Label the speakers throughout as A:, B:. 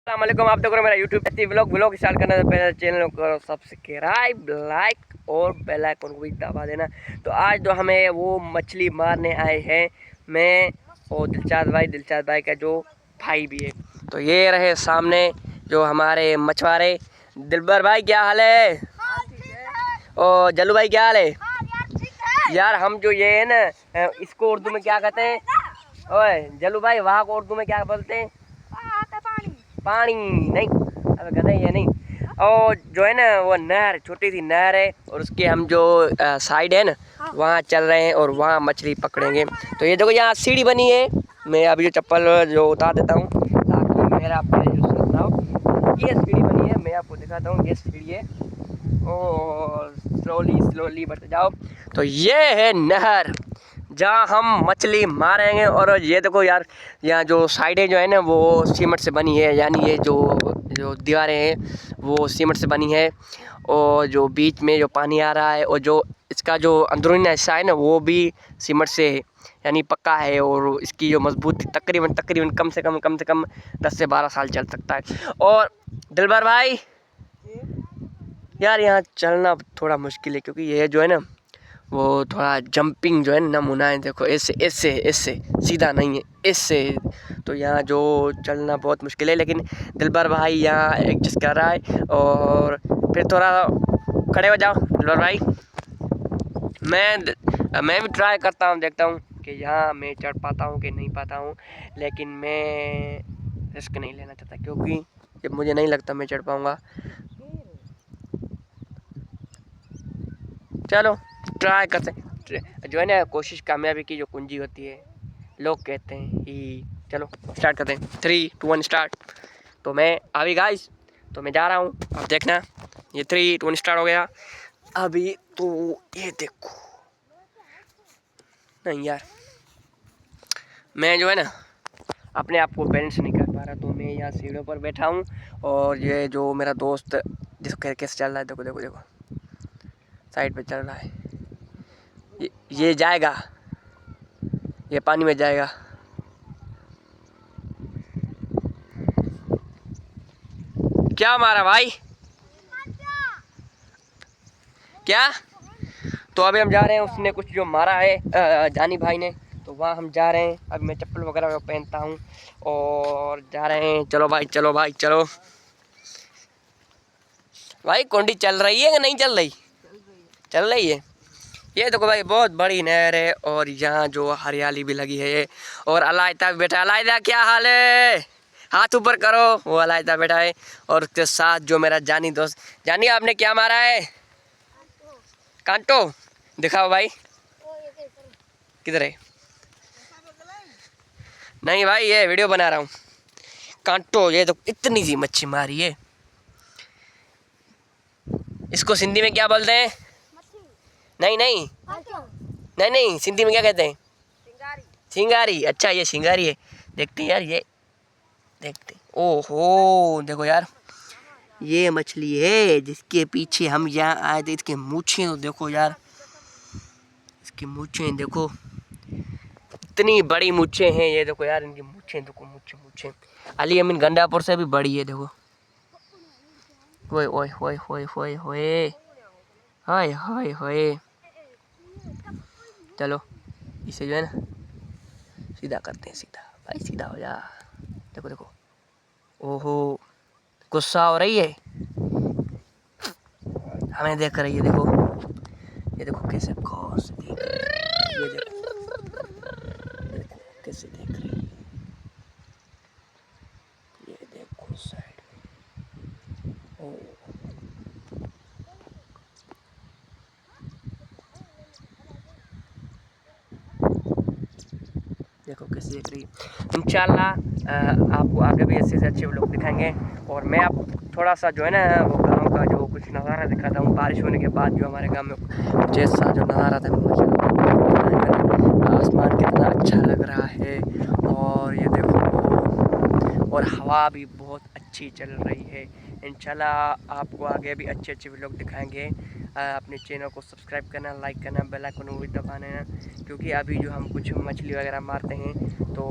A: अस्सलाम वालेकुम। आप देख रहे हो मेरा यूट्यूब व्लॉग स्टार्ट करने से पहले चैनल को सब्सक्राइब, लाइक और बेल आइकन को भी दबा देना। तो आज तो हमें वो मछली मारने आए हैं, मैं और दिलशाद भाई का जो भाई भी है। तो ये रहे सामने जो हमारे मछुआरे। दिलबर भाई क्या हाल है? और जल्लू भाई क्या हाल है? यार हम जो ये है ना, इसको उर्दू में क्या कहते हैं? ओए जल्लू भाई, वहाँ को उर्दू में क्या बोलते हैं? पानी नहीं, अब गधे ये नहीं। और जो है ना वो नहर, छोटी सी नहर है और उसके हम जो साइड है ना वहाँ चल रहे हैं और वहाँ मछली पकड़ेंगे। तो ये देखो यहाँ सीढ़ी बनी है। मैं अभी जो चप्पल जो उतार देता हूँ ताकि मेरा पैर जो सुनना हो। ये सीढ़ी बनी है, मैं आपको दिखाता हूँ। ये सीढ़ी है और स्लोली बढ़ते जाओ। तो ये है नहर जहाँ हम मछली मारेंगे। और ये देखो यार, यहाँ जो साइडें जो है ना वो सीमेंट से बनी है, यानी ये जो दीवारें हैं वो सीमेंट से बनी है। और जो बीच में जो पानी आ रहा है और जो इसका जो अंदरूनी हिस्सा है ना वो भी सीमेंट से है, यानी पक्का है। और इसकी जो मजबूती तकरीबन कम से कम 10 से 12 साल चल सकता है। और दिलबर भाई यार, यहाँ चलना थोड़ा मुश्किल है क्योंकि ये जो है ना वो थोड़ा जंपिंग जो है नमूना है। देखो ऐसे ऐसे ऐसे, सीधा नहीं है, ऐसे। तो यहाँ जो चलना बहुत मुश्किल है, लेकिन दिलबर भाई यहाँ एडजस्ट कर रहा है। और फिर थोड़ा खड़े हो जाओ दिलबर भाई। मैं भी ट्राई करता हूँ, देखता हूँ कि यहाँ मैं चढ़ पाता हूँ कि नहीं पाता हूँ। लेकिन मैं रिस्क नहीं लेना चाहता क्योंकि जब मुझे नहीं लगता मैं चढ़ पाऊँगा। चलो ट्राई करते हैं। जो है ना कोशिश कामयाबी की जो कुंजी होती है, लोग कहते हैं ही। चलो स्टार्ट करते हैं, 3, 2, 1 स्टार्ट। तो मैं अभी गाइस, तो मैं जा रहा हूँ, अब देखना। ये 3, 2, 1 स्टार्ट हो गया अभी। तो ये देखो, नहीं यार मैं जो है ना अपने आप को बैलेंस नहीं कर पा रहा। तो मैं यहाँ सीढ़ियों पर बैठा हूँ और ये जो मेरा दोस्त जिसको कैसे चल रहा है, देखो देखो देखो, साइड पे चल रहा है। ये जाएगा, ये पानी में जाएगा। क्या मारा भाई, क्या? तो अभी हम जा रहे हैं, उसने कुछ जो मारा है जानी भाई ने, तो वहाँ हम जा रहे हैं। अभी मैं चप्पल वगैरह पहनता हूँ और जा रहे हैं। चलो भाई चलो भाई चलो। भाई कोंडी चल रही है कि नहीं चल रही? चल रही है। ये देखो भाई, बहुत बड़ी नहर है और यहाँ जो हरियाली भी लगी है। और अलायदा भी बैठा। अलायदा क्या हाल है? हाथ ऊपर करो। वो अलायदा बैठा है और उसके साथ जो मेरा जानी दोस्त। जानी, आपने क्या मारा है? कांटो दिखाओ भाई, किधर है? नहीं भाई, ये वीडियो बना रहा हूँ। कांटो, ये तो इतनी सी मच्छी मारी है। इसको सिंधी में क्या बोलते हैं? नहीं नहीं नहीं नहीं, सिंधी में क्या कहते हैं? सिंगारी। अच्छा ये सिंगारी है। देखते हैं यार, ये देखते। ओहो देखो यार, ये मछली है जिसके पीछे हम यहाँ आए थे। इसके मूछें तो देखो यार, इसकी मूछें देखो, इतनी बड़ी मूछें हैं। ये देखो यार, इनकी मूछें देखो, मूछें अली अमीन गंडापुर से भी बड़ी है। देखो, ओए ओए ओए ओए ओए ओए, हाय हाय हाय। चलो इसे जो है ना सीधा करते हैं, सीधा भाई, सीधा हो जा। देखो देखो, ओहो गुस्सा हो रही है, हमें देख रही है। देखो ये देखो कैसे गौर से देख रही है। ये देखो कैसे देख रही है। ये देखो साइड में, ओ देखो कैसे देख रही है। इंशाल्लाह आपको आगे भी ऐसे से अच्छे व्लॉग दिखाएंगे। और मैं आप थोड़ा सा जो है ना वो गाँव का जो कुछ नज़ारा दिखाता हूँ। बारिश होने के बाद जो हमारे गाँव में कुछ ऐसा जो नज़ारा था, आसमान कितना अच्छा लग रहा है। और ये देखो, और हवा भी बहुत अच्छी चल रही है। इंशाल्लाह आपको आगे भी अच्छे अच्छे व्लॉग दिखाएंगे। अपने चैनल को सब्सक्राइब करना, लाइक करना, बेल आइकन को भी दबाना है, क्योंकि अभी जो हम कुछ मछली वगैरह मारते हैं तो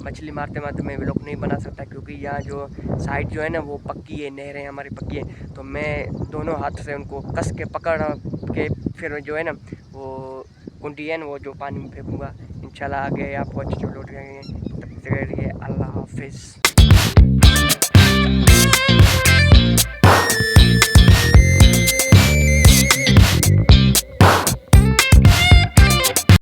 A: मछली मारते मारते मैं व्लॉग नहीं बना सकता, क्योंकि यहाँ जो साइड जो है ना वो पक्की है, नहरें हमारी पक्की है, तो मैं दोनों हाथ से उनको कस के पकड़ के फिर जो है ना वो कुंडी है ना वो जो पानी में फेंकूँगा। इंशाल्लाह आगे आपको अच्छे व्लॉग दिखाएंगे। तब तक के लिए अल्लाह हाफिज़।